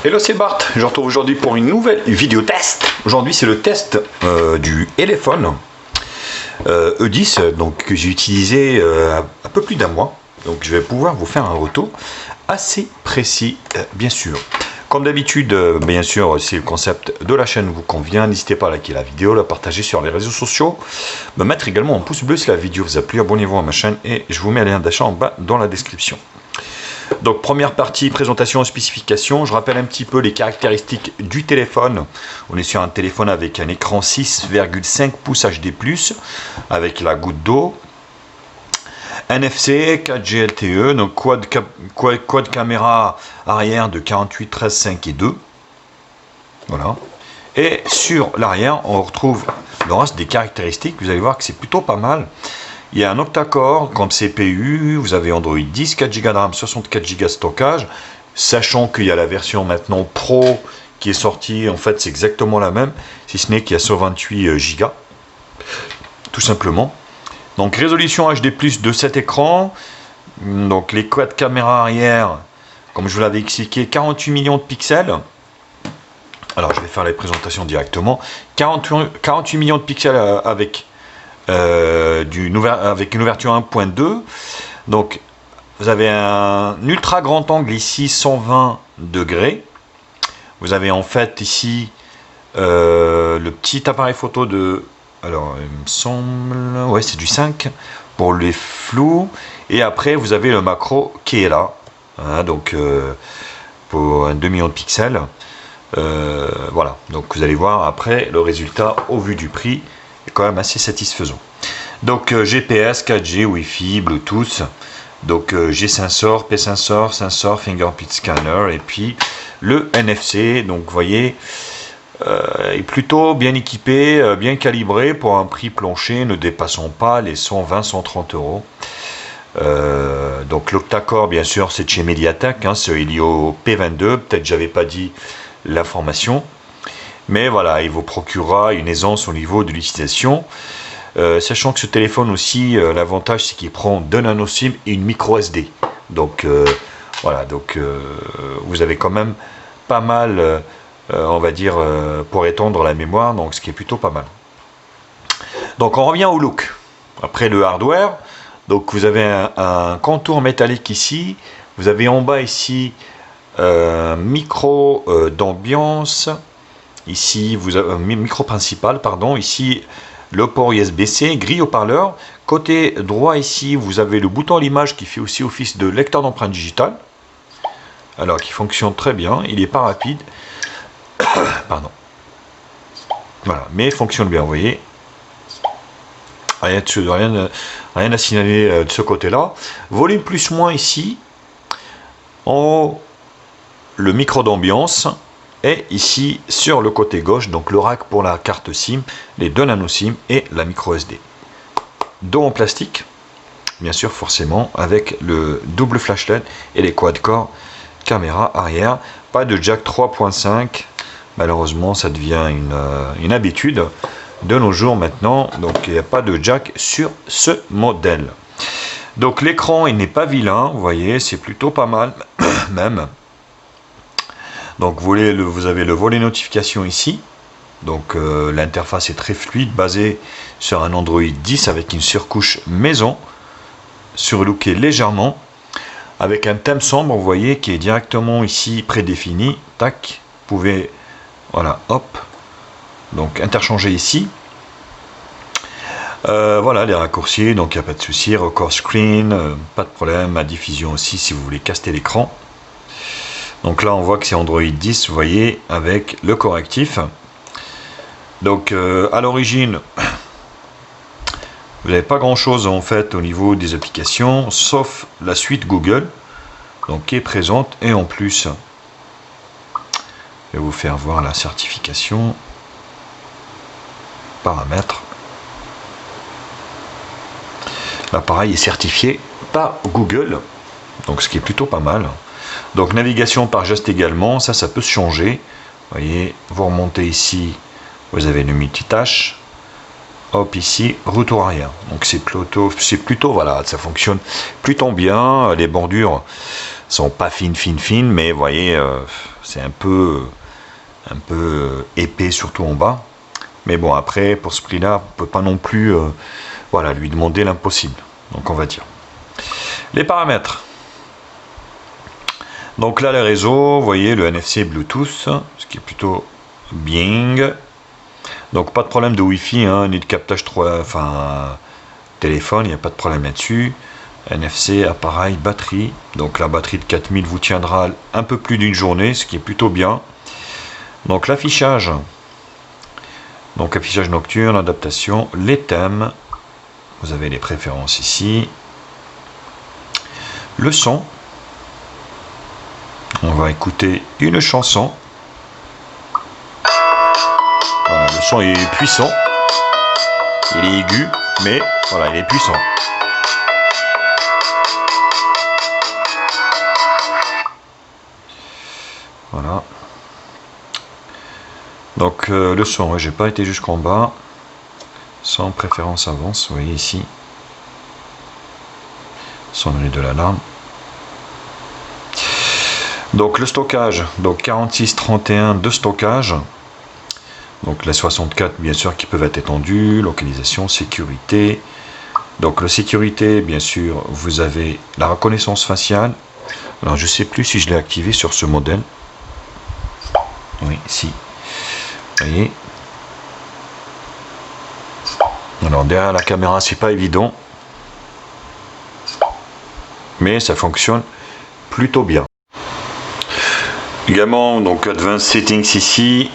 Hello, c'est Bart, je vous retrouve aujourd'hui pour une nouvelle vidéo test. Aujourd'hui c'est le test du Elephone E10 donc, que j'ai utilisé un peu plus d'un mois. Donc je vais pouvoir vous faire un retour assez précis bien sûr. Comme d'habitude, bien sûr, si le concept de la chaîne vous convient, n'hésitez pas à liker la vidéo, la partager sur les réseaux sociaux, me mettre également un pouce bleu si la vidéo vous a plu, abonnez-vous à ma chaîne et je vous mets un lien d'achat en bas dans la description. Donc première partie, présentation et spécifications. Je rappelle un petit peu les caractéristiques du téléphone. On est sur un téléphone avec un écran 6,5 pouces HD+, avec la goutte d'eau. NFC, 4G LTE, donc quad caméra arrière de 48, 13, 5 et 2. Voilà. Et sur l'arrière, on retrouve le reste des caractéristiques. Vous allez voir que c'est plutôt pas mal. Il y a un octa-core comme CPU, vous avez Android 10, 4 Go de RAM, 64 Go de stockage, sachant qu'il y a la version maintenant Pro qui est sortie, en fait c'est exactement la même, si ce n'est qu'il y a 128 Go, tout simplement. Donc résolution HD+, de cet écran, donc les quad caméras arrière, comme je vous l'avais expliqué, 48 millions de pixels. Alors je vais faire les présentations directement, 48 millions de pixels avec une ouverture 1.2. donc vous avez un ultra grand angle ici 120 degrés. Vous avez en fait ici le petit appareil photo de, alors il me semble, ouais c'est du 5 pour les flous, et après vous avez le macro qui est là, hein, donc pour un 2 millions de pixels. Voilà, donc vous allez voir après le résultat au vu du prix est quand même assez satisfaisant. Donc GPS, 4G, Wi-Fi, Bluetooth, donc G-sensor, P-sensor, sensor, fingerprint scanner, et puis le NFC. Donc vous voyez, est plutôt bien équipé, bien calibré pour un prix plancher ne dépassant pas les 120-130 euros. Donc l'octa-core bien sûr c'est de chez Mediatek, hein, ce Helio P22, peut-être j'avais pas dit l'information, mais voilà, il vous procurera une aisance au niveau de l'utilisation, sachant que ce téléphone aussi, l'avantage c'est qu'il prend 2 nano SIM et une micro SD, donc voilà, donc vous avez quand même pas mal, on va dire, pour étendre la mémoire, donc ce qui est plutôt pas mal. Donc on revient au look, après le hardware. Donc vous avez un contour métallique ici, vous avez en bas ici micro d'ambiance, ici vous avez micro principal, pardon, ici le port USB-C, grille haut-parleur. Côté droit ici vous avez le bouton à l'image qui fait aussi office de lecteur d'empreintes digitales, alors qui fonctionne très bien, il n'est pas rapide pardon, voilà, mais fonctionne bien, vous voyez. Rien à signaler de ce côté là. Volume plus moins ici en haut, le micro d'ambiance, et ici sur le côté gauche donc le rack pour la carte SIM, les 2 nano SIM et la micro SD. Dos en plastique bien sûr, forcément, avec le double flash LED et les quad-core caméra arrière. Pas de jack 3.5, malheureusement ça devient une habitude de nos jours maintenant, donc il n'y a pas de jack sur ce modèle. Donc l'écran il n'est pas vilain, vous voyez, c'est plutôt pas mal même. Donc vous avez le volet notification ici, donc l'interface est très fluide, basée sur un Android 10 avec une surcouche maison, surlooké légèrement, avec un thème sombre, vous voyez, qui est directement ici prédéfini. Tac, vous pouvez, voilà, hop, donc interchanger ici. Voilà les raccourcis, donc il n'y a pas de souci, record screen, pas de problème, à diffusion aussi si vous voulez caster l'écran. Donc là on voit que c'est Android 10, vous voyez, avec le correctif. Donc à l'origine, vous n'avez pas grand chose en fait au niveau des applications, sauf la suite Google, donc qui est présente, et en plus, je vais vous faire voir la certification, paramètres. L'appareil est certifié par Google, donc ce qui est plutôt pas mal. Donc navigation par geste également, ça peut se changer. Vous voyez, vous remontez ici, vous avez le multitâche. hop ici, retour arrière. Donc c'est plutôt voilà, ça fonctionne plutôt bien. Les bordures sont pas fines, mais vous voyez, c'est un peu épais, surtout en bas. Mais bon, après, pour ce prix-là, on peut pas non plus voilà, lui demander l'impossible. Donc on va dire. Les paramètres. Donc là, les réseaux, vous voyez, le NFC Bluetooth, ce qui est plutôt bien. Donc pas de problème de Wi-Fi, hein, ni de captage 3, enfin téléphone, il n'y a pas de problème là-dessus. NFC, appareil, batterie. Donc la batterie de 4000 vous tiendra un peu plus d'une journée, ce qui est plutôt bien. Donc l'affichage. Donc affichage nocturne, adaptation, les thèmes. Vous avez les préférences ici. Le son. On va écouter une chanson. Voilà, le son est puissant. Il est aigu, mais voilà, il est puissant. Voilà. Donc le son, ouais, j'ai pas été jusqu'en bas. Sans préférence avance, vous voyez ici. Sonnerie de l'alarme. Donc le stockage, donc 4631 de stockage. Donc les 64 bien sûr qui peuvent être étendus, localisation, sécurité. Donc la sécurité, bien sûr, vous avez la reconnaissance faciale. Alors je sais plus si je l'ai activé sur ce modèle. Oui, si. Vous voyez. Alors derrière la caméra, c'est pas évident. Mais ça fonctionne plutôt bien. Également, donc Advanced Settings ici.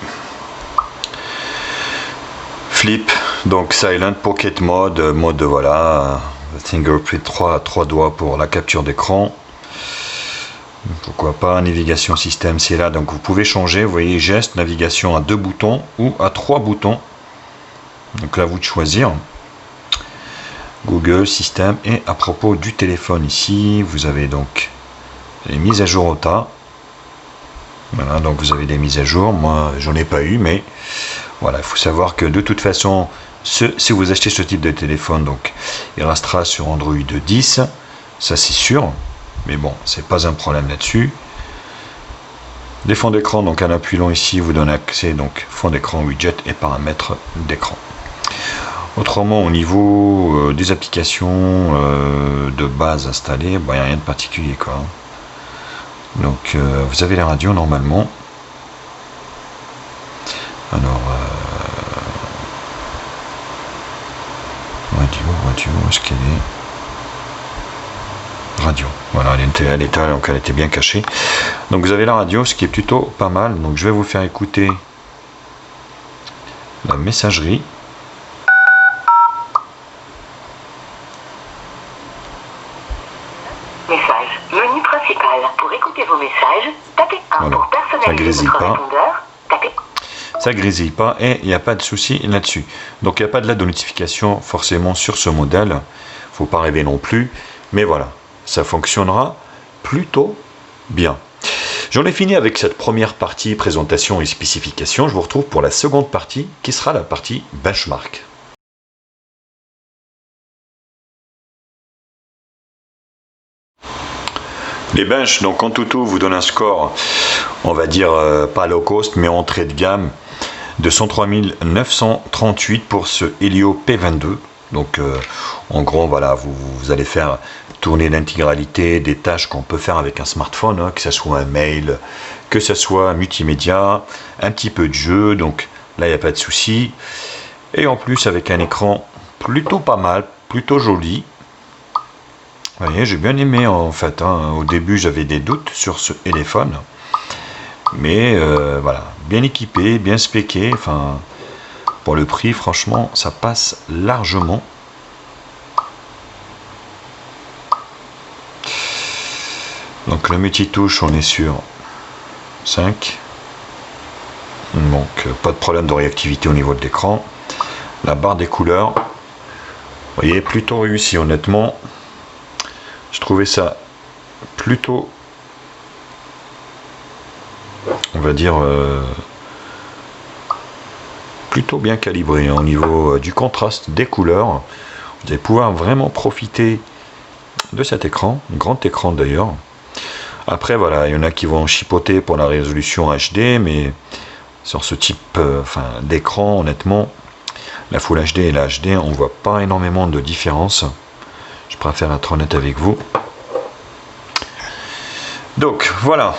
Flip, donc Silent Pocket Mode, voilà, Fingerprint 3 doigts pour la capture d'écran. Pourquoi pas, navigation système, c'est là, donc vous pouvez changer, vous voyez, geste, navigation à 2 boutons ou à 3 boutons. Donc là, à vous de choisir. Google, système, et à propos du téléphone ici, vous avez donc les mises à jour au tas. Voilà, donc vous avez des mises à jour, moi j'en ai pas eu, mais voilà, il faut savoir que de toute façon, si vous achetez ce type de téléphone, donc il restera sur Android 10, ça c'est sûr, mais bon, c'est pas un problème là-dessus. Les fonds d'écran, donc en appuyant ici, vous donne accès, donc fond d'écran, widget et paramètres d'écran. Autrement, au niveau des applications de base installées, il n'y a rien de particulier, quoi. Donc vous avez la radio normalement. Alors radio, où est-ce qu'elle est? Radio, voilà, elle était, donc elle était bien cachée. Donc vous avez la radio, ce qui est plutôt pas mal. Donc je vais vous faire écouter la messagerie. Message, menu principal. Pour écouter vos messages, tapez 1. Voilà. Pour personnaliser votre répondeur, tapez... Ça grésille pas et il n'y a pas de souci là-dessus. Donc il n'y a pas de lettre de notification forcément sur ce modèle. Faut pas rêver non plus. Mais voilà, ça fonctionnera plutôt bien. J'en ai fini avec cette première partie présentation et spécification. Je vous retrouve pour la seconde partie qui sera la partie benchmark. Les bench, donc en tout vous donne un score, on va dire pas low cost, mais entrée de gamme de 103 938 pour ce Helio P22. Donc en gros, voilà, vous allez faire tourner l'intégralité des tâches qu'on peut faire avec un smartphone, hein, que ce soit un mail, que ce soit multimédia, un petit peu de jeu. Donc là, il n'y a pas de souci. Et en plus, avec un écran plutôt pas mal, plutôt joli. Vous voyez, j'ai bien aimé en fait, hein. Au début j'avais des doutes sur ce téléphone, mais voilà, bien équipé, bien spéqué, enfin pour le prix franchement ça passe largement. Donc le multitouche, on est sur 5, donc pas de problème de réactivité au niveau de l'écran. La barre des couleurs, vous voyez, plutôt réussi honnêtement. Je trouvais ça plutôt, on va dire, plutôt bien calibré au niveau du contraste des couleurs. Vous allez pouvoir vraiment profiter de cet écran, un grand écran d'ailleurs. Après voilà, il y en a qui vont chipoter pour la résolution HD, mais sur ce type d'écran, honnêtement, la Full HD et la HD, on voit pas énormément de différence. Je préfère être honnête avec vous. Donc voilà,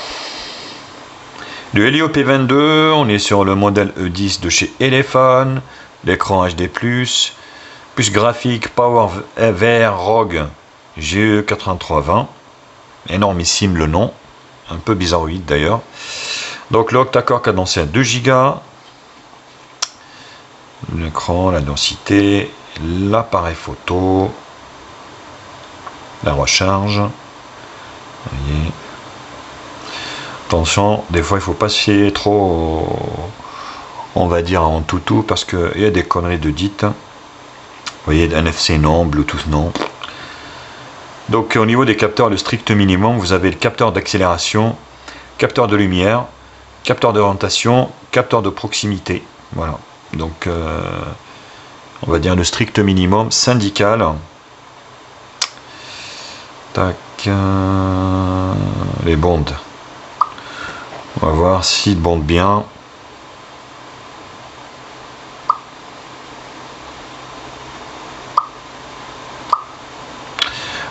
le Helio P22, on est sur le modèle E10 de chez Elephone, l'écran HD+, plus graphique PowerVR ROG GE8320, énormissime le nom, un peu bizarroïde d'ailleurs. Donc l'octa-core cadencé à 2 Go, l'écran, la densité, l'appareil photo, la recharge, vous voyez. Attention, des fois il faut pas se fier trop, on va dire en toutou, parce qu'il y a des conneries de dites. Vous voyez, NFC non, Bluetooth non. Donc au niveau des capteurs, le strict minimum, vous avez le capteur d'accélération, capteur de lumière, capteur d'orientation, capteur de proximité. Voilà. Donc on va dire le strict minimum syndical. Tac, les bandes. On va voir s'il bande bien.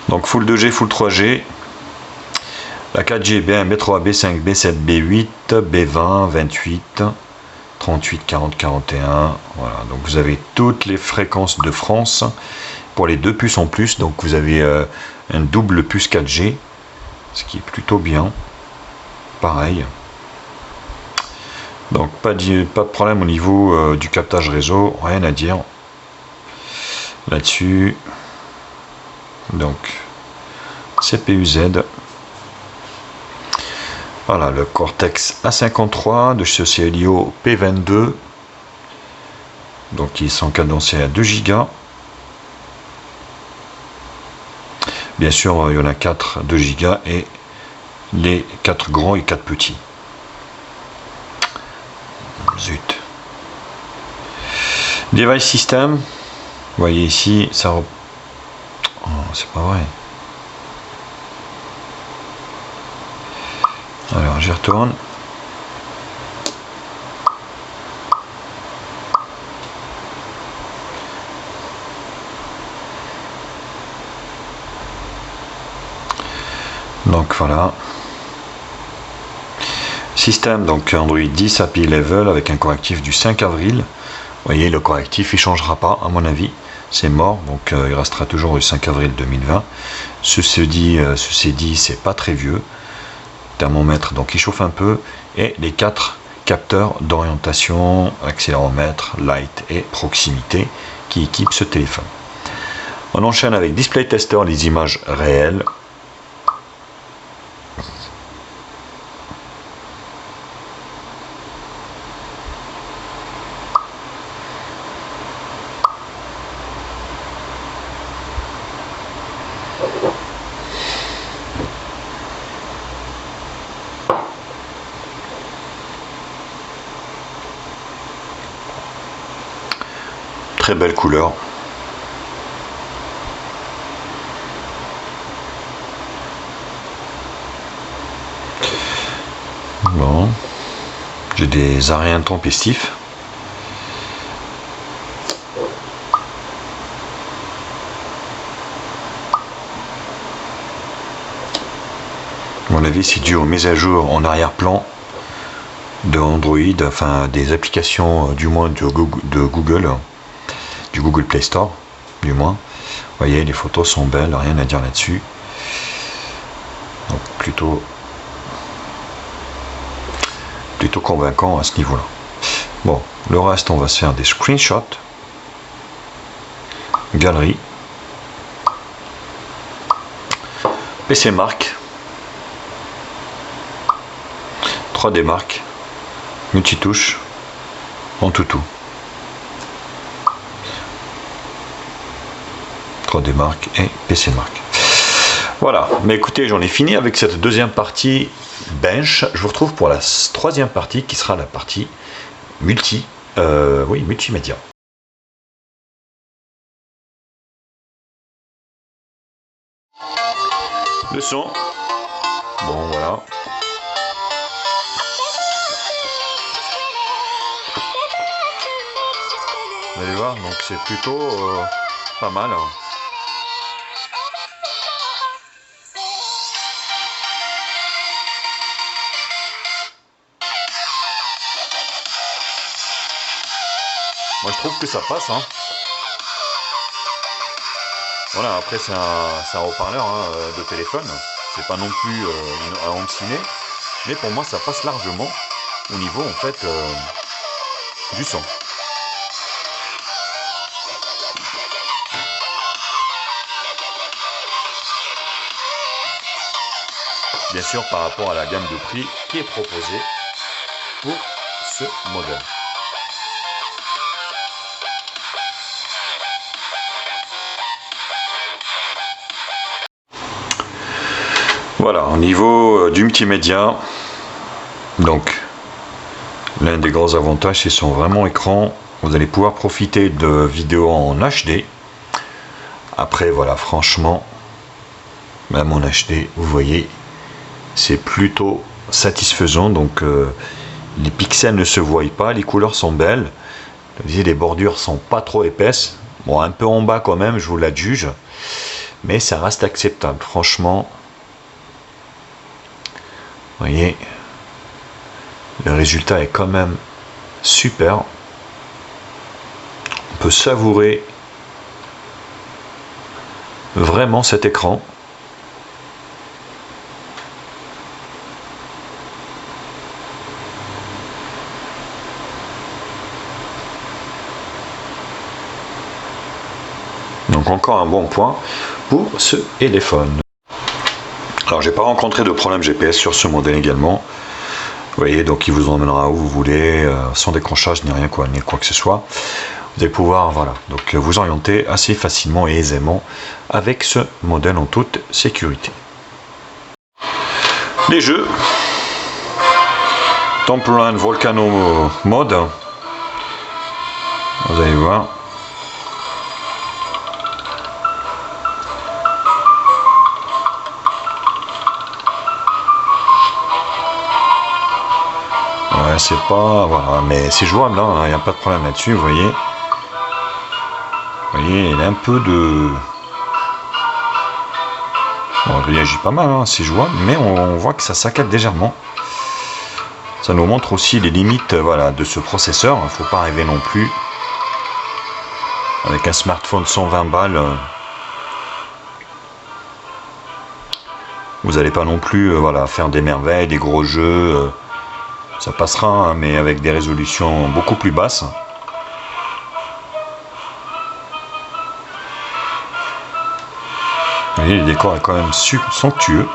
Donc Full 2G, Full 3G. La 4G, B1, B3, B5, B7, B8, B20, 28, 38, 40, 41. Voilà, donc vous avez toutes les fréquences de France pour les deux puces en plus. Donc vous avez un double puce 4G, ce qui est plutôt bien. Pareil. Donc pas de problème au niveau du captage réseau, rien à dire là-dessus. Donc CPU Z. Voilà le Cortex A53 de chez Helio P22. Donc ils sont cadencés à 2 Go. Bien sûr, il y en a 4 2 Go et les 4 grands et 4 petits. Zut. Device System. Vous voyez ici, ça. Oh, c'est pas vrai. Alors, j'y retourne. Donc voilà. Système, donc Android 10 API Level avec un correctif du 5 avril. Vous voyez, le correctif il changera pas à mon avis, c'est mort, donc il restera toujours le 5 avril 2020. Ceci dit, c'est pas très vieux. Thermomètre, donc il chauffe un peu, et les 4 capteurs d'orientation, accéléromètre, light et proximité qui équipent ce téléphone. On enchaîne avec Display Tester, les images réelles. Très belle couleur. Bon, j'ai des arrêts intempestifs. À mon avis, c'est dû aux mises à jour en arrière-plan de Android, enfin des applications du moins de Google, du Google Play Store, du moins. Vous voyez, les photos sont belles, rien à dire là-dessus. Donc plutôt convaincant à ce niveau-là. Bon, le reste, on va se faire des screenshots, galerie, PC Mark, 3D Mark, multitouche, en toutou. 3D Mark et PC Mark. Voilà, mais écoutez, j'en ai fini avec cette deuxième partie bench. Je vous retrouve pour la troisième partie qui sera la partie multi Oui, multimédia. Le son. Bon, voilà. Vous allez voir, donc c'est plutôt pas mal. Moi je trouve que ça passe. Hein. Voilà, après c'est un haut-parleur hein, de téléphone. C'est pas non plus un home ciné. Mais pour moi ça passe largement au niveau en fait du son. Bien sûr par rapport à la gamme de prix qui est proposée pour ce modèle. Voilà, au niveau du multimédia, donc l'un des grands avantages c'est son vraiment écran. Vous allez pouvoir profiter de vidéos en HD. Après voilà, franchement, même en HD, vous voyez, c'est plutôt satisfaisant. Donc les pixels ne se voient pas, les couleurs sont belles. Les bordures sont pas trop épaisses. Bon, un peu en bas quand même, je vous l'adjuge. Mais ça reste acceptable, franchement. Vous voyez, le résultat est quand même super. On peut savourer vraiment cet écran. Donc encore un bon point pour ce téléphone. Alors j'ai pas rencontré de problème GPS sur ce modèle également. Vous voyez, donc il vous emmènera où vous voulez, sans décrochage ni rien quoi, ni quoi que ce soit. Vous allez pouvoir voilà, donc vous orienter assez facilement et aisément avec ce modèle en toute sécurité. Les jeux Temple Run Volcano Mode. Vous allez voir. C'est pas voilà, mais c'est jouable, il n'y a pas de problème là-dessus, vous voyez. Vous voyez, il a un peu de. Bon, il réagit pas mal, hein, c'est jouable, mais on voit que ça saccade légèrement. Ça nous montre aussi les limites voilà, de ce processeur. Il ne faut pas arriver non plus avec un smartphone 120 balles. Vous n'allez pas non plus voilà, faire des merveilles, des gros jeux. Ça passera, hein, mais avec des résolutions beaucoup plus basses. Vous voyez, le décor est quand même somptueux.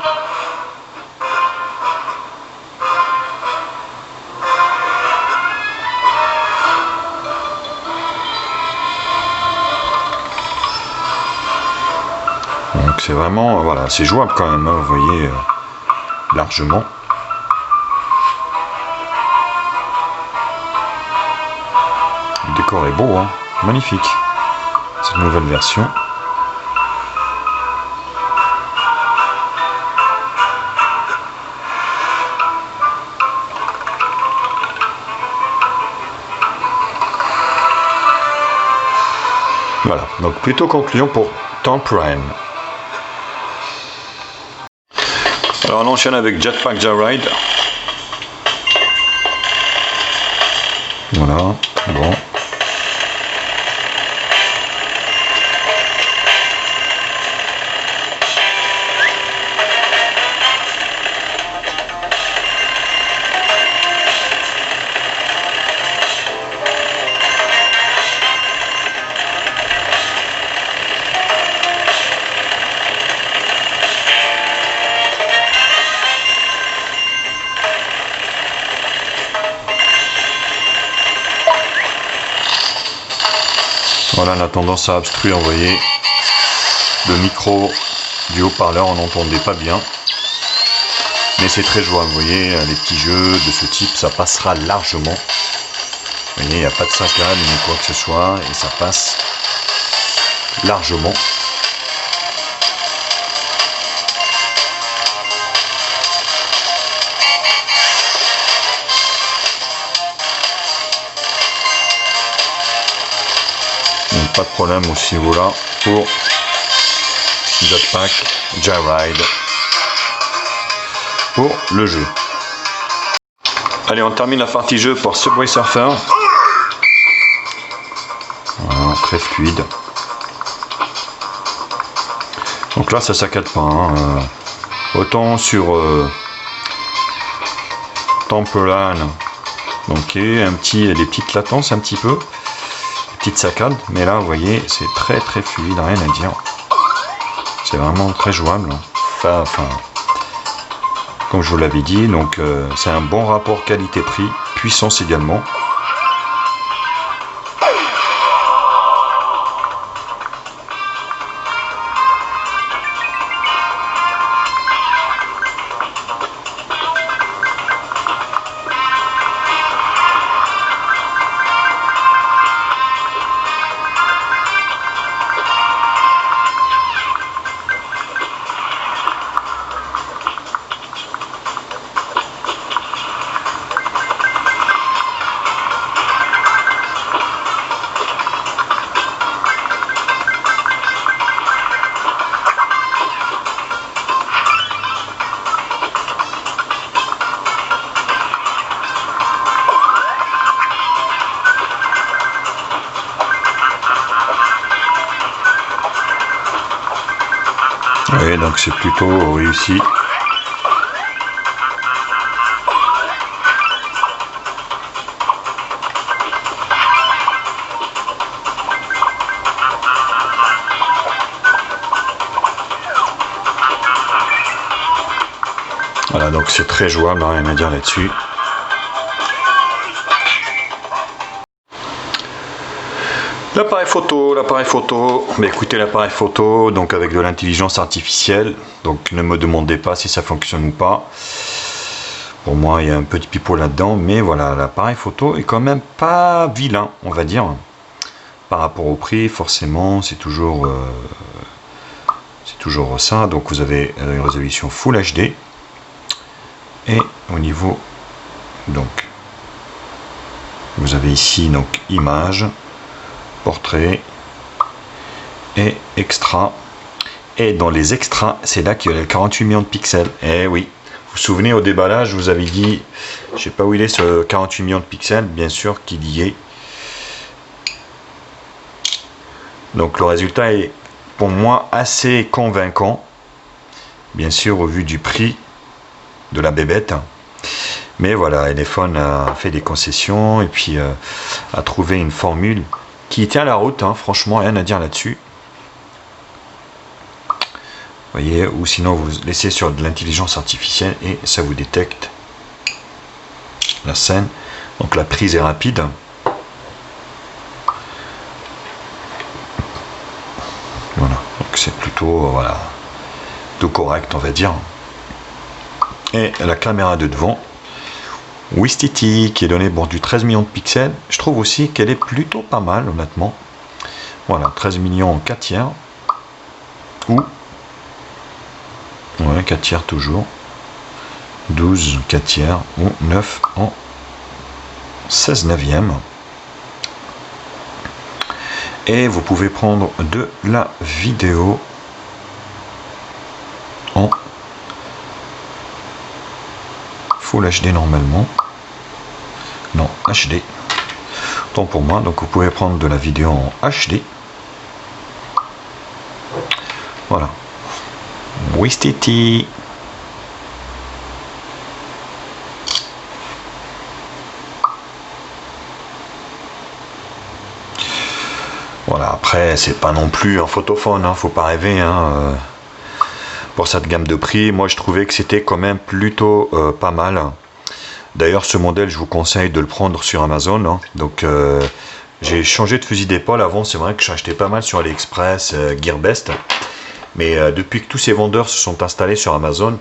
Donc c'est vraiment, voilà, c'est jouable quand même, hein, vous voyez, largement. Le décor est beau, hein, magnifique, cette nouvelle version. Voilà, donc plutôt concluant pour Temple Run. Alors on enchaîne avec Jetpack Joyride. Voilà, bon. Voilà, on a tendance à obstruer, vous voyez, le micro du haut-parleur, on n'entendait pas bien. Mais c'est très jouable, vous voyez, les petits jeux de ce type, ça passera largement. Vous voyez, il n'y a pas de saccade ni quoi que ce soit et ça passe largement. Donc, pas de problème au niveau là pour Jetpack Joyride pour le jeu. Allez, on termine la partie jeu pour Subway Surfer. Voilà, très fluide. Donc là, ça saccade pas. Hein. Autant sur Temple Run, donc il y a des petites latences un petit peu, des petites saccades, mais là, vous voyez, c'est très très fluide, rien à dire. C'est vraiment très jouable. Enfin, comme je vous l'avais dit, donc c'est un bon rapport qualité-prix, puissance également. Oui, donc c'est plutôt réussi. Voilà, donc c'est très jouable, rien à dire là-dessus. L'appareil photo, mais écoutez, l'appareil photo, donc avec de l'intelligence artificielle, donc ne me demandez pas si ça fonctionne ou pas. Pour moi, il y a un petit pipeau là-dedans, mais voilà, l'appareil photo est quand même pas vilain, on va dire. Par rapport au prix, forcément, c'est toujours ça. Donc vous avez une résolution Full HD. Et au niveau, donc, vous avez ici, donc, images, portrait et extra. Et dans les extras, c'est là qu'il y a les 48 millions de pixels. Eh oui, vous vous souvenez au déballage, je vous avais dit, je sais pas où il est ce 48 millions de pixels, bien sûr qu'il y est. Donc le résultat est pour moi assez convaincant, bien sûr au vu du prix de la bébête. Mais voilà, iPhone a fait des concessions et puis a trouvé une formule qui tient la route, hein, franchement, rien à dire là-dessus. Vous voyez, ou sinon vous laissez sur de l'intelligence artificielle et ça vous détecte la scène. Donc la prise est rapide. Voilà, donc c'est plutôt voilà, tout correct, on va dire. Et la caméra de devant, Wistiti, qui est donnée pour du 13 millions de pixels, je trouve aussi qu'elle est plutôt pas mal, honnêtement. Voilà, 13 millions en 4 tiers. Ou, ouais, 4 tiers toujours. 12 4 tiers, ou 9 en 16 neuvième. Et vous pouvez prendre de la vidéo en Full HD normalement. Non, HD. Tant pour moi, donc vous pouvez prendre de la vidéo en HD. Voilà. Wistiti. Voilà, après, c'est pas non plus un photophone, hein, faut pas rêver, hein, pour cette gamme de prix. Moi, je trouvais que c'était quand même plutôt pas mal. D'ailleurs, ce modèle, je vous conseille de le prendre sur Amazon. Hein. Donc, j'ai changé de fusil d'épaule. Avant, c'est vrai que j'achetais pas mal sur AliExpress, Gearbest. Mais depuis que tous ces vendeurs se sont installés sur Amazon,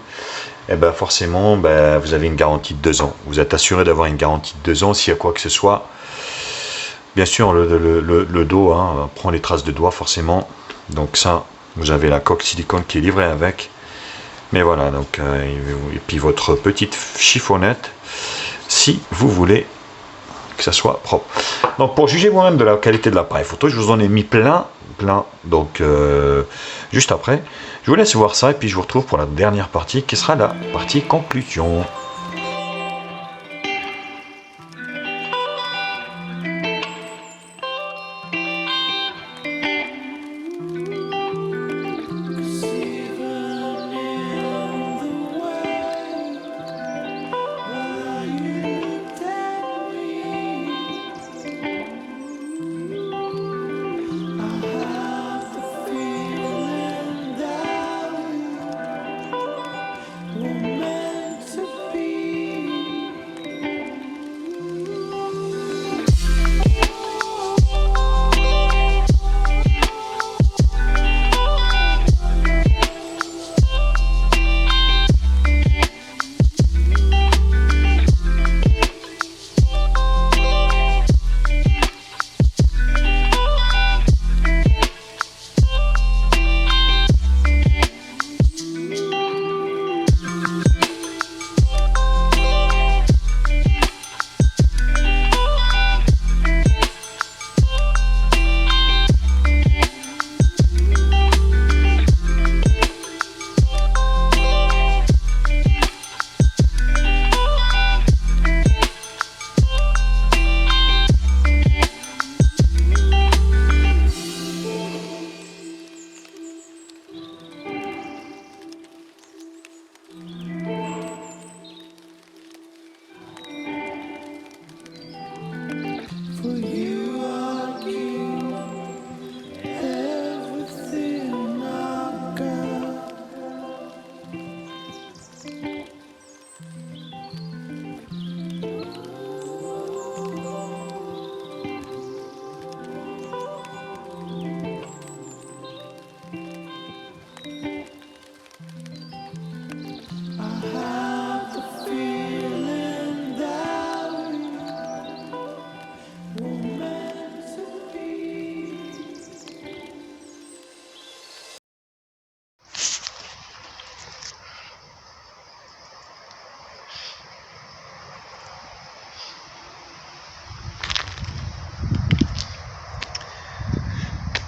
eh ben, forcément, ben, vous avez une garantie de 2 ans. Vous êtes assuré d'avoir une garantie de 2 ans s'il y a quoi que ce soit. Bien sûr, le dos hein, prend les traces de doigts forcément. Donc ça, vous avez la coque silicone qui est livrée avec. Mais voilà, donc et puis votre petite chiffonnette, si vous voulez que ça soit propre. Donc pour juger vous-même de la qualité de l'appareil photo, je vous en ai mis plein. Donc juste après, je vous laisse voir ça et puis je vous retrouve pour la dernière partie qui sera la partie conclusion.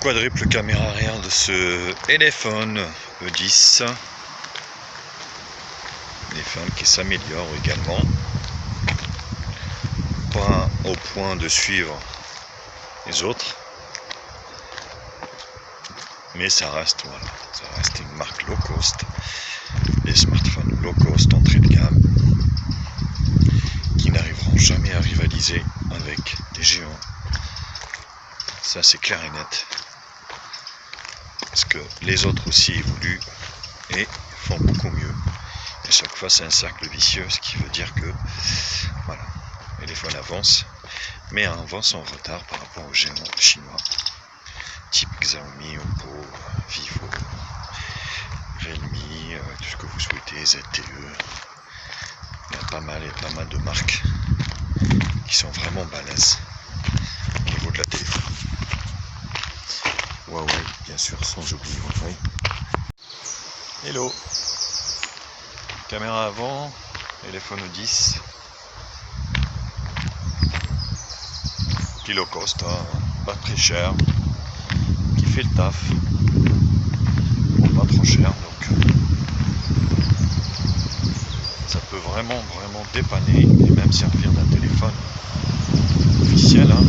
Quadruple caméra arrière de ce Elephone E10. Elephone qui s'améliore également. Pas au point de suivre les autres. Mais ça reste, voilà, ça reste une marque low cost. Les smartphones low cost entrée de gamme qui n'arriveront jamais à rivaliser avec des géants. Ça c'est clair et net. Parce que les autres aussi évoluent et font beaucoup mieux. Et chaque fois c'est un cercle vicieux, ce qui veut dire que voilà, Elephone avance, mais avance en retard par rapport aux géants chinois, type Xiaomi, Oppo, Vivo, Realme, tout ce que vous souhaitez, ZTE. Il y a pas mal de marques qui sont vraiment balèzes au niveau de la téléphone. Huawei, bien sûr, sans oublier Huawei. Hello. Caméra avant, téléphone 10. Petit low cost, hein, pas très cher, qui fait le taf. Bon, pas trop cher, donc ça peut vraiment dépanner et même servir d'un téléphone officiel. Hein.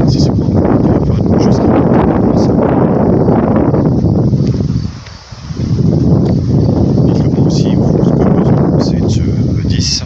Si c'est pour un téléphone, juste dites-le moi aussi, vous, ce que vous pensez de ce E10.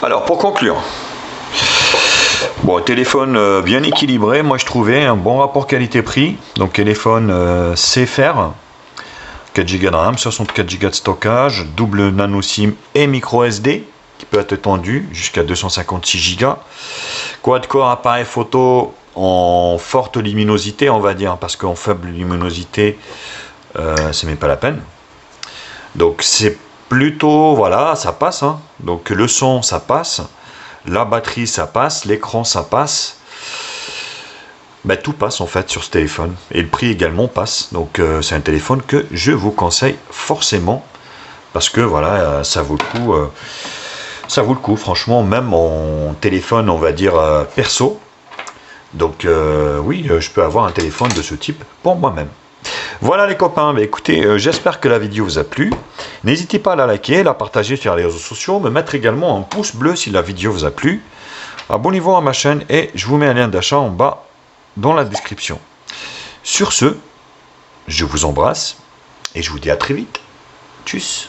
Alors pour conclure, bon, téléphone bien équilibré, moi je trouvais un bon rapport qualité-prix. Donc téléphone sait faire, 4 Go de RAM, 64 Go de stockage, double nano SIM et micro SD qui peut être étendu jusqu'à 256 Go. Quad-core appareil photo en forte luminosité, on va dire, parce qu'en faible luminosité, c'est même pas la peine. Donc c'est plutôt, voilà, ça passe. Hein. Donc le son, ça passe. La batterie, ça passe. L'écran, ça passe. Ben, tout passe en fait sur ce téléphone. Et le prix également passe. Donc c'est un téléphone que je vous conseille forcément. Parce que voilà, ça vaut le coup. Ça vaut le coup, franchement, même en téléphone, on va dire, perso. Donc oui, je peux avoir un téléphone de ce type pour moi-même. Voilà les copains, bah, écoutez, j'espère que la vidéo vous a plu. N'hésitez pas à la liker, la partager sur les réseaux sociaux, me mettre également un pouce bleu si la vidéo vous a plu. Abonnez-vous à ma chaîne et je vous mets un lien d'achat en bas dans la description. Sur ce, je vous embrasse et je vous dis à très vite. Tchuss.